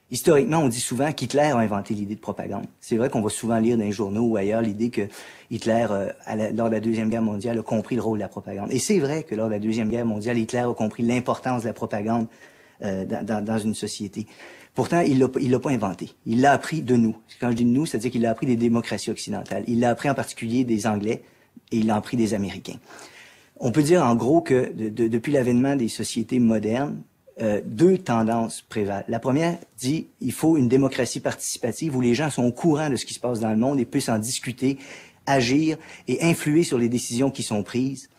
Historiquement, on dit souvent qu'Hitler a inventé l'idée de propagande. C'est vrai qu'on va souvent lire dans les journaux ou ailleurs l'idée que Hitler, lors de la Deuxième Guerre mondiale, a compris le rôle de la propagande. Et c'est vrai que lors de la Deuxième Guerre mondiale, Hitler a compris l'importance de la propagande dans une société. Pourtant, il l'a pas inventé. Il l'a appris de nous. Quand je dis de nous, c'est-à-dire qu'il l'a appris des démocraties occidentales. Il l'a appris en particulier des Anglais et il l'a appris des Américains. On peut dire en gros que depuis l'avènement des sociétés modernes, deux tendances prévalent. La première dit il faut une démocratie participative où les gens sont au courant de ce qui se passe dans le monde et puissent en discuter, agir et influer sur les décisions qui sont prises.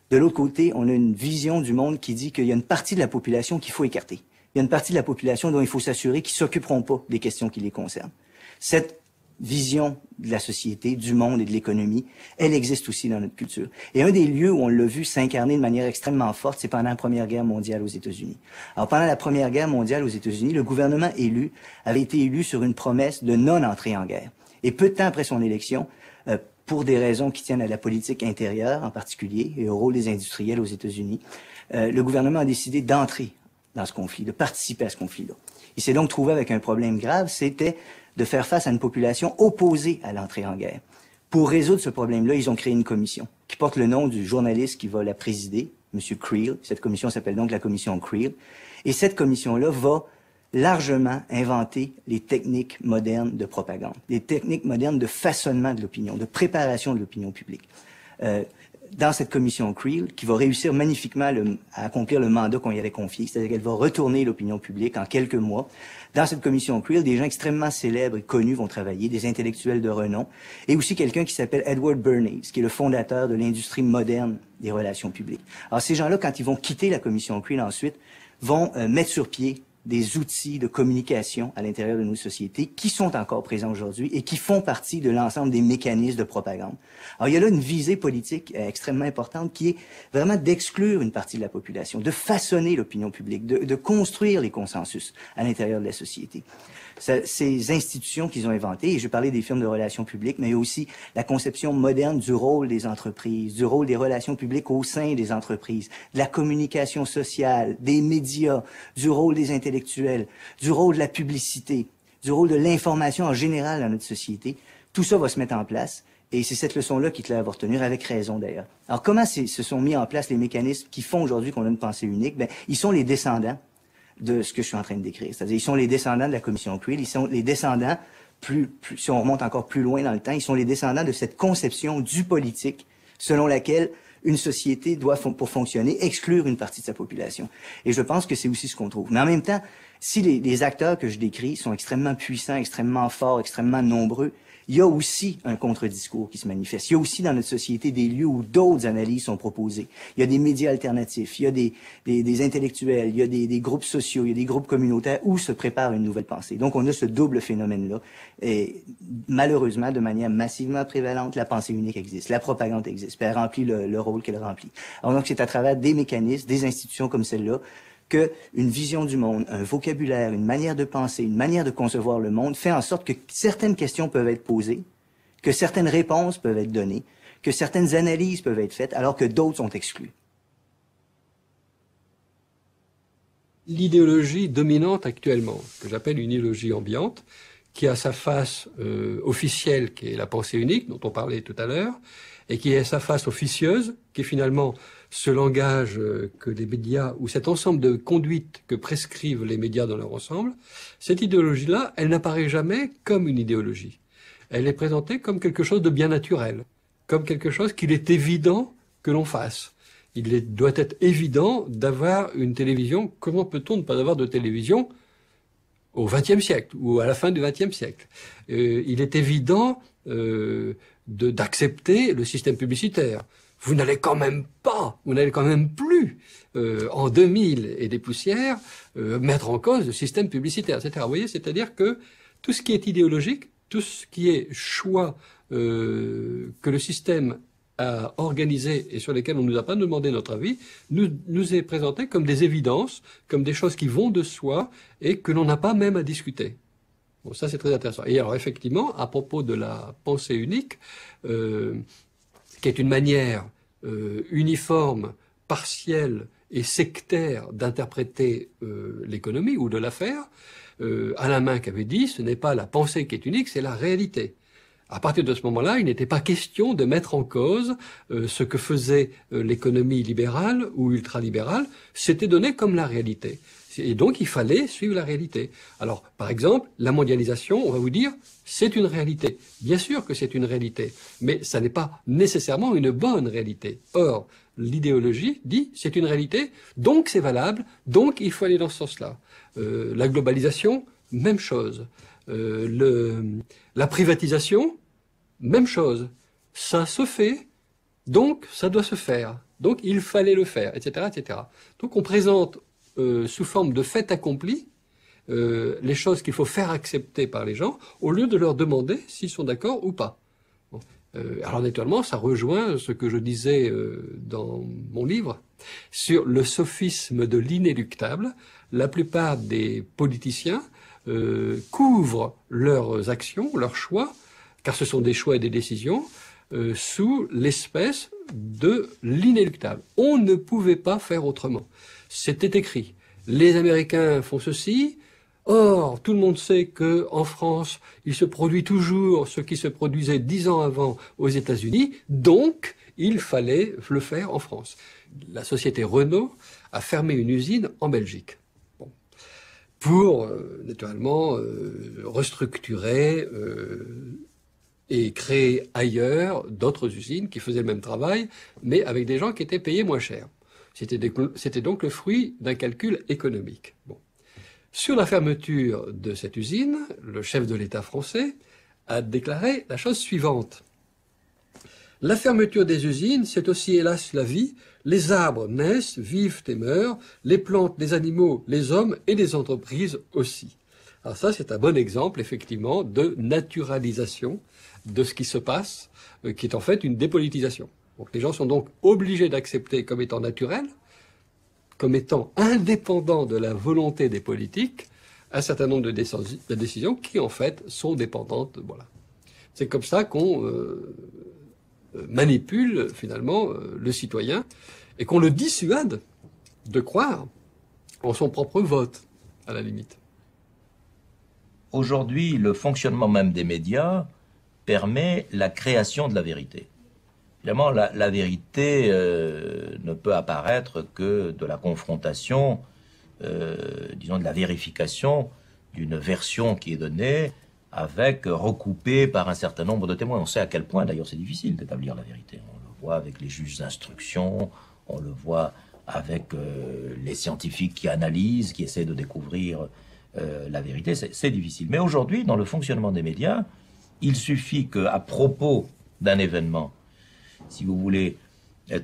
De l'autre côté, on a une vision du monde qui dit qu'il y a une partie de la population qu'il faut écarter. Il y a une partie de la population dont il faut s'assurer qu'ils s'occuperont pas des questions qui les concernent. Cette vision de la société, du monde et de l'économie, elle existe aussi dans notre culture. Et un des lieux où on l'a vu s'incarner de manière extrêmement forte, c'est pendant la Première Guerre mondiale aux États-Unis. Alors, pendant la Première Guerre mondiale aux États-Unis, le gouvernement élu avait été élu sur une promesse de non-entrée en guerre. Et peu de temps après son élection, pour des raisons qui tiennent à la politique intérieure en particulier et au rôle des industriels aux États-Unis, le gouvernement a décidé d'entrer dans ce conflit, de participer à ce conflit-là. Il s'est donc trouvé avec un problème grave, c'était de faire face à une population opposée à l'entrée en guerre. Pour résoudre ce problème-là, ils ont créé une commission qui porte le nom du journaliste qui va la présider, M. Creel. Cette commission s'appelle donc la commission Creel. Et cette commission-là va largement inventer les techniques modernes de propagande, les techniques modernes de façonnement de l'opinion, de préparation de l'opinion publique. Dans cette commission Creel, qui va réussir magnifiquement à accomplir le mandat qu'on y avait confié, c'est-à-dire qu'elle va retourner l'opinion publique en quelques mois. Dans cette commission Creel, des gens extrêmement célèbres et connus vont travailler, des intellectuels de renom, et aussi quelqu'un qui s'appelle Edward Bernays, qui est le fondateur de l'industrie moderne des relations publiques. Alors ces gens-là, quand ils vont quitter la commission Creel ensuite, vont mettre sur pied des outils de communication à l'intérieur de nos sociétés qui sont encore présents aujourd'hui et qui font partie de l'ensemble des mécanismes de propagande. Alors, il y a là une visée politique extrêmement importante qui est vraiment d'exclure une partie de la population, de façonner l'opinion publique, de construire les consensus à l'intérieur de la société. Ces institutions qu'ils ont inventées, et je parlais des firmes de relations publiques, mais il y a aussi la conception moderne du rôle des entreprises, du rôle des relations publiques au sein des entreprises, de la communication sociale, des médias, du rôle des intellectuels, du rôle de la publicité, du rôle de l'information en général dans notre société. Tout ça va se mettre en place. Et c'est cette leçon-là qu'Hitler va retenir, avec raison d'ailleurs. Alors comment se sont mis en place les mécanismes qui font aujourd'hui qu'on a une pensée unique? Ben, ils sont les descendants de ce que je suis en train de décrire. C'est-à-dire, ils sont les descendants de la commission Creel, ils sont les descendants, si on remonte encore plus loin dans le temps, ils sont les descendants de cette conception du politique selon laquelle une société doit, pour fonctionner, exclure une partie de sa population. Et je pense que c'est aussi ce qu'on trouve. Mais en même temps, si les acteurs que je décris sont extrêmement puissants, extrêmement forts, extrêmement nombreux, il y a aussi un contre-discours qui se manifeste. Il y a aussi dans notre société des lieux où d'autres analyses sont proposées. Il y a des médias alternatifs, il y a des intellectuels, il y a des groupes sociaux, il y a des groupes communautaires où se prépare une nouvelle pensée. Donc on a ce double phénomène-là. Et malheureusement, de manière massivement prévalente, la pensée unique existe, la propagande existe, puis elle remplit le rôle qu'elle remplit. Alors donc c'est à travers des mécanismes, des institutions comme celle-là, qu'une vision du monde, un vocabulaire, une manière de penser, une manière de concevoir le monde fait en sorte que certaines questions peuvent être posées, que certaines réponses peuvent être données, que certaines analyses peuvent être faites, alors que d'autres sont exclues. L'idéologie dominante actuellement, que j'appelle une idéologie ambiante, qui a sa face officielle, qui est la pensée unique, dont on parlait tout à l'heure, et qui a sa face officieuse, qui est finalement ce langage que les médias, ou cet ensemble de conduites que prescrivent les médias dans leur ensemble, cette idéologie-là, elle n'apparaît jamais comme une idéologie. Elle est présentée comme quelque chose de bien naturel, comme quelque chose qu'il est évident que l'on fasse. Doit être évident d'avoir une télévision. Comment peut-on ne pas avoir de télévision au XXe siècle ou à la fin du XXe siècle? Il est évident d'accepter le système publicitaire. Vous n'allez quand même plus, en 2000 et des poussières, mettre en cause le système publicitaire, etc. Vous voyez, c'est-à-dire que tout ce qui est idéologique, tout ce qui est choix que le système a organisé et sur lesquels on ne nous a pas demandé notre avis, nous est présenté comme des évidences, comme des choses qui vont de soi et que l'on n'a pas même à discuter. Bon, ça c'est très intéressant. Et alors effectivement, à propos de la pensée unique, qui est une manière uniforme, partielle et sectaire d'interpréter l'économie ou de la faire. Alain Minck avait dit, ce n'est pas la pensée qui est unique, c'est la réalité. À partir de ce moment-là, il n'était pas question de mettre en cause ce que faisait l'économie libérale ou ultralibérale. C'était donné comme la réalité. Et donc, il fallait suivre la réalité. Alors, par exemple, la mondialisation, on va vous dire, c'est une réalité. Bien sûr que c'est une réalité, mais ça n'est pas nécessairement une bonne réalité. Or, l'idéologie dit, c'est une réalité, donc c'est valable, donc il faut aller dans ce sens-là. La globalisation, même chose. La privatisation, même chose. Ça se fait, donc ça doit se faire. Donc il fallait le faire, etc., etc. Donc on présente sous forme de fait accompli les choses qu'il faut faire accepter par les gens, au lieu de leur demander s'ils sont d'accord ou pas. Bon. Alors naturellement, ça rejoint ce que je disais dans mon livre sur le sophisme de l'inéluctable. La plupart des politiciens couvrent leurs actions, leurs choix, car ce sont des choix et des décisions, sous l'espèce de l'inéluctable. On ne pouvait pas faire autrement. C'était écrit. Les Américains font ceci. Or, tout le monde sait que en France, il se produit toujours ce qui se produisait 10 ans avant aux États-Unis. Donc, il fallait le faire en France. La société Renault a fermé une usine en Belgique. Bon. Pour, naturellement, restructurer et créer ailleurs d'autres usines qui faisaient le même travail, mais avec des gens qui étaient payés moins cher. C'était donc le fruit d'un calcul économique. Bon. Sur la fermeture de cette usine, le chef de l'État français a déclaré la chose suivante. La fermeture des usines, c'est aussi hélas la vie. Les arbres naissent, vivent et meurent, les plantes, les animaux, les hommes et les entreprises aussi. Alors ça, c'est un bon exemple, effectivement, de naturalisation de ce qui se passe, qui est en fait une dépolitisation. Donc les gens sont donc obligés d'accepter comme étant naturel, comme étant indépendant de la volonté des politiques, un certain nombre de décisions qui, en fait, sont dépendantes. Voilà. C'est comme ça qu'on manipule, finalement, le citoyen et qu'on le dissuade de croire en son propre vote, à la limite. Aujourd'hui, le fonctionnement même des médias permet la création de la vérité. Évidemment, la vérité ne peut apparaître que de la confrontation, disons de la vérification d'une version qui est donnée avec recoupée par un certain nombre de témoins. On sait à quel point, d'ailleurs, c'est difficile d'établir la vérité. On le voit avec les juges d'instruction, on le voit avec les scientifiques qui analysent, qui essaient de découvrir la vérité. C'est difficile. Mais aujourd'hui, dans le fonctionnement des médias, il suffit qu'à propos d'un événement, si vous voulez,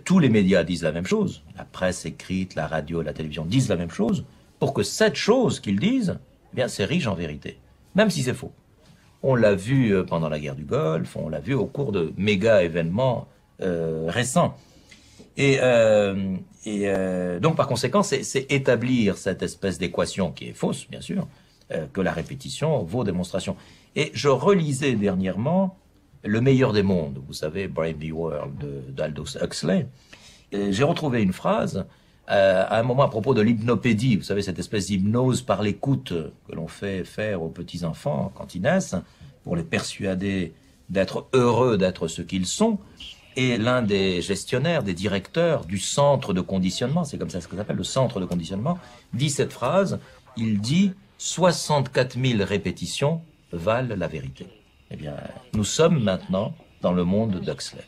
tous les médias disent la même chose, la presse écrite, la radio, la télévision disent la même chose, pour que cette chose qu'ils disent, eh bien, c'est riche en vérité, même si c'est faux. On l'a vu pendant la guerre du Golfe, on l'a vu au cours de méga événements récents. Et donc, par conséquent, c'est établir cette espèce d'équation qui est fausse, bien sûr, que la répétition vaut démonstration. Et je relisais dernièrement Le meilleur des mondes, vous savez, Brave New World d'Aldous Huxley. J'ai retrouvé une phrase à un moment à propos de l'hypnopédie, vous savez, cette espèce d'hypnose par l'écoute que l'on fait faire aux petits-enfants quand ils naissent, pour les persuader d'être heureux d'être ce qu'ils sont. Et l'un des gestionnaires, des directeurs du centre de conditionnement, c'est comme ça ce que ça s'appelle, le centre de conditionnement, dit cette phrase, il dit « 64 000 répétitions valent la vérité ». Eh bien, nous sommes maintenant dans le monde d'Huxley.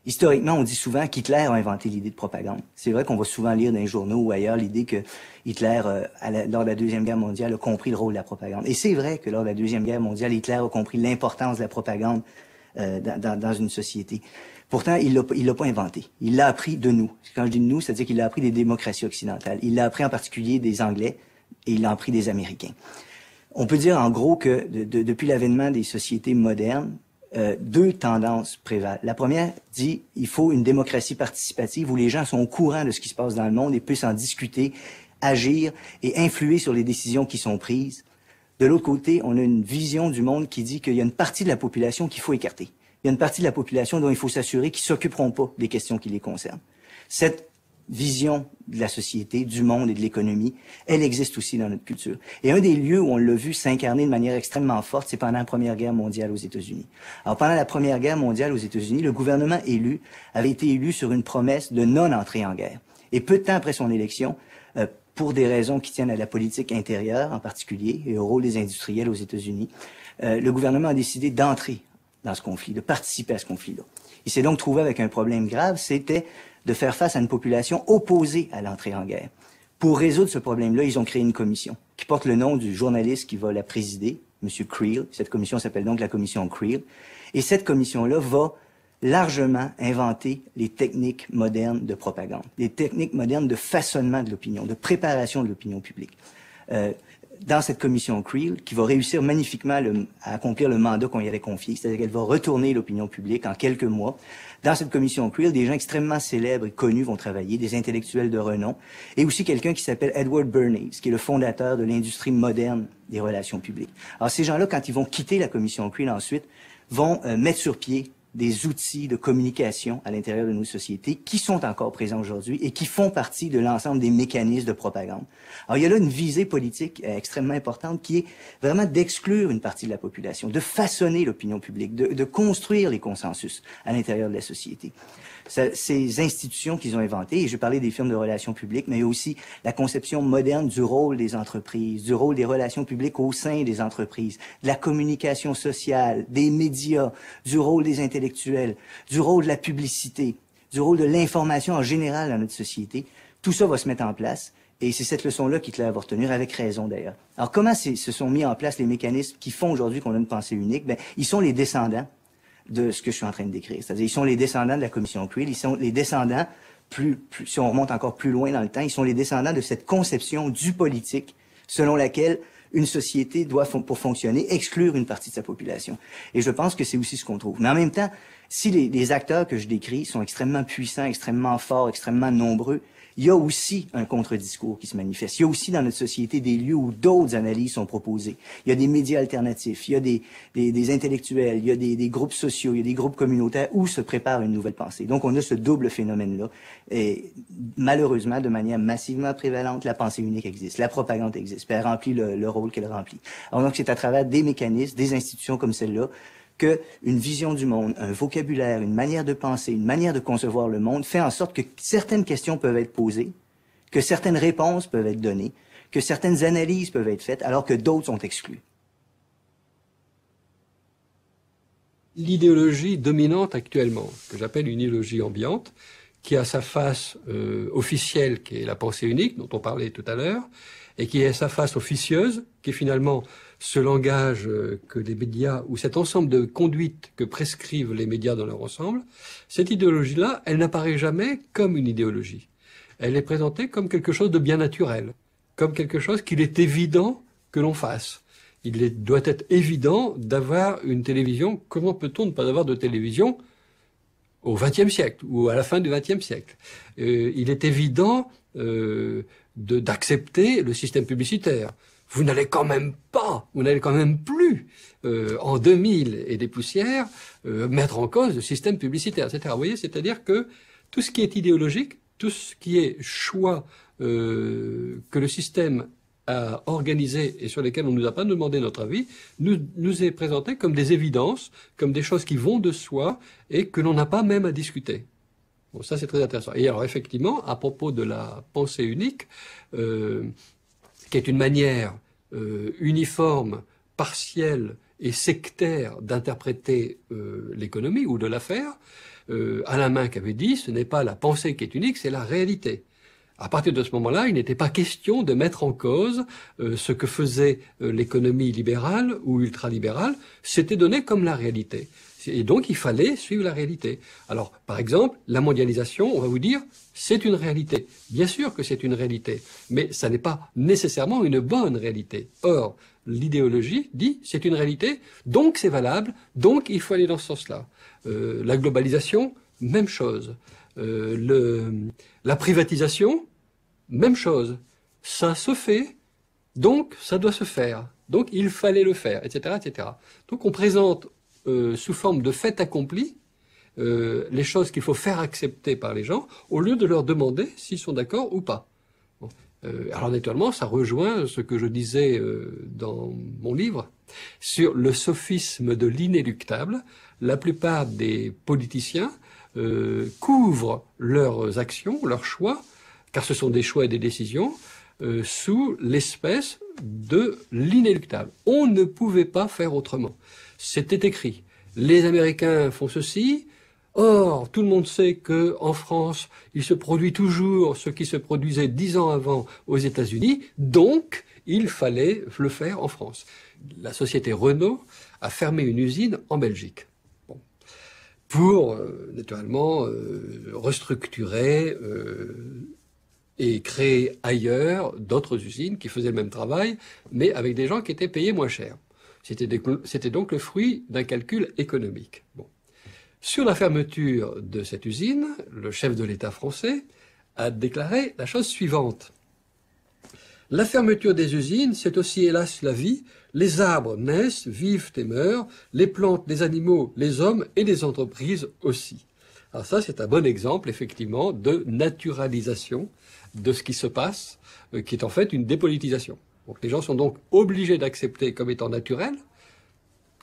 Historiquement, on dit souvent qu'Hitler a inventé l'idée de propagande. C'est vrai qu'on va souvent lire dans les journaux ou ailleurs l'idée que Hitler, lors de la Deuxième Guerre mondiale, a compris le rôle de la propagande. Et c'est vrai que lors de la Deuxième Guerre mondiale, Hitler a compris l'importance de la propagande dans une société. Pourtant, il l'a pas inventé. Il l'a appris de nous. Quand je dis de nous, c'est-à-dire qu'il l'a appris des démocraties occidentales. Il l'a appris en particulier des Anglais et il l'a appris des Américains. On peut dire en gros que depuis l'avènement des sociétés modernes, deux tendances prévalent. La première dit il faut une démocratie participative où les gens sont au courant de ce qui se passe dans le monde et puissent en discuter, agir et influer sur les décisions qui sont prises. De l'autre côté, on a une vision du monde qui dit qu'il y a une partie de la population qu'il faut écarter. Il y a une partie de la population dont il faut s'assurer qu'ils s'occuperont pas des questions qui les concernent. Cette vision de la société, du monde et de l'économie, elle existe aussi dans notre culture. Et un des lieux où on l'a vu s'incarner de manière extrêmement forte, c'est pendant la Première Guerre mondiale aux États-Unis. Alors, pendant la Première Guerre mondiale aux États-Unis, le gouvernement élu avait été élu sur une promesse de non-entrée en guerre. Et peu de temps après son élection, pour des raisons qui tiennent à la politique intérieure en particulier et au rôle des industriels aux États-Unis, le gouvernement a décidé d'entrer dans ce conflit, de participer à ce conflit-là. Il s'est donc trouvé avec un problème grave, c'était de faire face à une population opposée à l'entrée en guerre. Pour résoudre ce problème-là, ils ont créé une commission qui porte le nom du journaliste qui va la présider, M. Creel. Cette commission s'appelle donc la commission Creel. Et cette commission-là va largement inventer les techniques modernes de propagande, les techniques modernes de façonnement de l'opinion, de préparation de l'opinion publique. Dans cette commission Creel, qui va réussir magnifiquement à accomplir le mandat qu'on y avait confié, c'est-à-dire qu'elle va retourner l'opinion publique en quelques mois. Dans cette commission Creel, des gens extrêmement célèbres et connus vont travailler, des intellectuels de renom, et aussi quelqu'un qui s'appelle Edward Bernays, qui est le fondateur de l'industrie moderne des relations publiques. Alors ces gens-là, quand ils vont quitter la commission Creel ensuite, vont mettre sur pied des outils de communication à l'intérieur de nos sociétés qui sont encore présents aujourd'hui et qui font partie de l'ensemble des mécanismes de propagande. Alors, il y a là une visée politique extrêmement importante qui est vraiment d'exclure une partie de la population, de façonner l'opinion publique, de construire les consensus à l'intérieur de la société. Ces institutions qu'ils ont inventées, et je parlais des firmes de relations publiques, mais il y a aussi la conception moderne du rôle des entreprises, du rôle des relations publiques au sein des entreprises, de la communication sociale, des médias, du rôle des intellectuels, du rôle de la publicité, du rôle de l'information en général dans notre société. Tout ça va se mettre en place. Et c'est cette leçon-là qu'Hitler va retenir, avec raison d'ailleurs. Alors comment se sont mis en place les mécanismes qui font aujourd'hui qu'on a une pensée unique? Ben, ils sont les descendants de ce que je suis en train de décrire. C'est-à-dire, ils sont les descendants de la commission Creel, ils sont les descendants, si on remonte encore plus loin dans le temps, ils sont les descendants de cette conception du politique selon laquelle une société doit, pour fonctionner, exclure une partie de sa population. Et je pense que c'est aussi ce qu'on trouve. Mais en même temps, si les acteurs que je décris sont extrêmement puissants, extrêmement forts, extrêmement nombreux, il y a aussi un contre-discours qui se manifeste. Il y a aussi dans notre société des lieux où d'autres analyses sont proposées. Il y a des médias alternatifs, il y a des intellectuels, il y a des groupes sociaux, il y a des groupes communautaires où se prépare une nouvelle pensée. Donc on a ce double phénomène-là. Et malheureusement, de manière massivement prévalente, la pensée unique existe, la propagande existe, puis elle remplit le rôle qu'elle remplit. Alors donc c'est à travers des mécanismes, des institutions comme celle-là, qu'une vision du monde, un vocabulaire, une manière de penser, une manière de concevoir le monde fait en sorte que certaines questions peuvent être posées, que certaines réponses peuvent être données, que certaines analyses peuvent être faites, alors que d'autres sont exclues. L'idéologie dominante actuellement, que j'appelle une idéologie ambiante, qui a sa face officielle, qui est la pensée unique, dont on parlait tout à l'heure, et qui a sa face officieuse, qui est finalement ce langage que les médias, ou cet ensemble de conduites que prescrivent les médias dans leur ensemble. Cette idéologie-là, elle n'apparaît jamais comme une idéologie. Elle est présentée comme quelque chose de bien naturel, comme quelque chose qu'il est évident que l'on fasse. Doit être évident d'avoir une télévision. Comment peut-on ne pas avoir de télévision au XXe siècle ou à la fin du XXe siècle? Il est évident d'accepter le système publicitaire. Vous n'allez quand même plus, en 2000 et des poussières, mettre en cause le système publicitaire, etc. Vous voyez, c'est-à-dire que tout ce qui est idéologique, tout ce qui est choix que le système a organisé et sur lesquels on ne nous a pas demandé notre avis, nous est présenté comme des évidences, comme des choses qui vont de soi et que l'on n'a pas même à discuter. Bon, ça c'est très intéressant. Et alors effectivement, à propos de la pensée unique, qui est une manière uniforme, partielle et sectaire d'interpréter l'économie ou de la faire. Alain Minck avait dit, ce n'est pas la pensée qui est unique, c'est la réalité. À partir de ce moment-là, il n'était pas question de mettre en cause ce que faisait l'économie libérale ou ultralibérale, c'était donné comme la réalité. Et donc, il fallait suivre la réalité. Alors, par exemple, la mondialisation, on va vous dire, c'est une réalité. Bien sûr que c'est une réalité, mais ça n'est pas nécessairement une bonne réalité. Or, l'idéologie dit, c'est une réalité, donc c'est valable, donc il faut aller dans ce sens-là. La globalisation, même chose. La privatisation, même chose. Ça se fait, donc ça doit se faire. Donc il fallait le faire, etc., etc. Donc on présente sous forme de fait accompli les choses qu'il faut faire accepter par les gens, au lieu de leur demander s'ils sont d'accord ou pas. Bon. Alors naturellement, ça rejoint ce que je disais dans mon livre sur le sophisme de l'inéluctable. La plupart des politiciens couvrent leurs actions, leurs choix, car ce sont des choix et des décisions, sous l'espèce de l'inéluctable. On ne pouvait pas faire autrement. C'était écrit. Les Américains font ceci. Or, tout le monde sait que en France, il se produit toujours ce qui se produisait 10 ans avant aux États-Unis. Donc, il fallait le faire en France. La société Renault a fermé une usine en Belgique. Bon. Pour, naturellement, restructurer et créer ailleurs d'autres usines qui faisaient le même travail, mais avec des gens qui étaient payés moins cher. C'était donc le fruit d'un calcul économique. Bon. Sur la fermeture de cette usine, le chef de l'État français a déclaré la chose suivante. La fermeture des usines, c'est aussi hélas la vie. Les arbres naissent, vivent et meurent, les plantes, les animaux, les hommes et les entreprises aussi. Alors ça, c'est un bon exemple, effectivement, de naturalisation de ce qui se passe, qui est en fait une dépolitisation. Donc les gens sont donc obligés d'accepter comme étant naturel,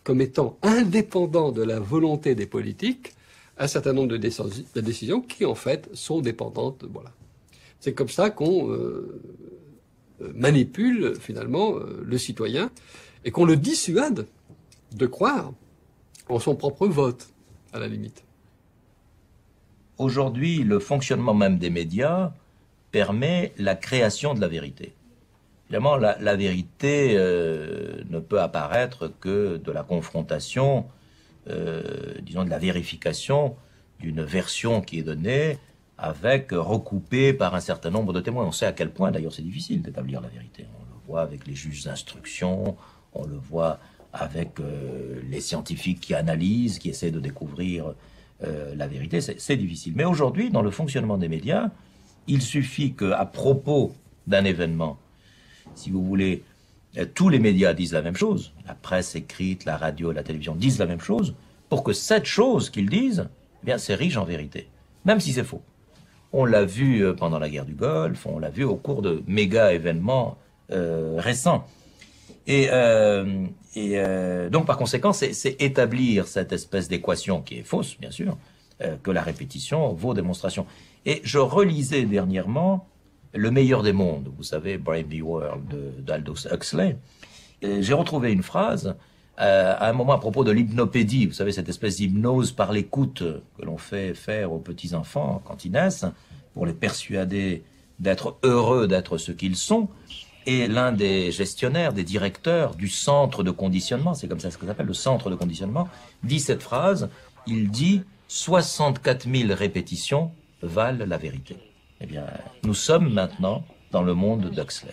comme étant indépendant de la volonté des politiques, un certain nombre de décisions qui, en fait, sont dépendantes. Voilà. C'est comme ça qu'on manipule, finalement, le citoyen et qu'on le dissuade de croire en son propre vote, à la limite. Aujourd'hui, le fonctionnement même des médias permet la création de la vérité. Évidemment, la vérité ne peut apparaître que de la confrontation, disons de la vérification d'une version qui est donnée avec recoupée par un certain nombre de témoins. On sait à quel point, d'ailleurs, c'est difficile d'établir la vérité. On le voit avec les juges d'instruction, on le voit avec les scientifiques qui analysent, qui essaient de découvrir la vérité. C'est difficile. Mais aujourd'hui, dans le fonctionnement des médias, il suffit qu'à propos d'un événement, si vous voulez, tous les médias disent la même chose, la presse écrite, la radio, la télévision disent la même chose, pour que cette chose qu'ils disent, eh bien, c'est riche en vérité, même si c'est faux. On l'a vu pendant la guerre du Golfe, on l'a vu au cours de méga événements récents. Et donc, par conséquent, c'est établir cette espèce d'équation qui est fausse, bien sûr, que la répétition vaut démonstration. Et je relisais dernièrement Le meilleur des mondes, vous savez, Brave New World d'Aldous Huxley. J'ai retrouvé une phrase à un moment à propos de l'hypnopédie, vous savez, cette espèce d'hypnose par l'écoute que l'on fait faire aux petits-enfants quand ils naissent, pour les persuader d'être heureux d'être ce qu'ils sont. Et l'un des gestionnaires, des directeurs du centre de conditionnement, c'est comme ça ce que ça s'appelle, le centre de conditionnement, dit cette phrase, il dit « 64 000 répétitions valent la vérité ». Eh bien, nous sommes maintenant dans le monde d'Huxley.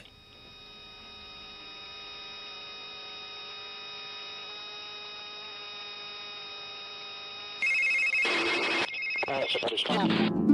Yeah.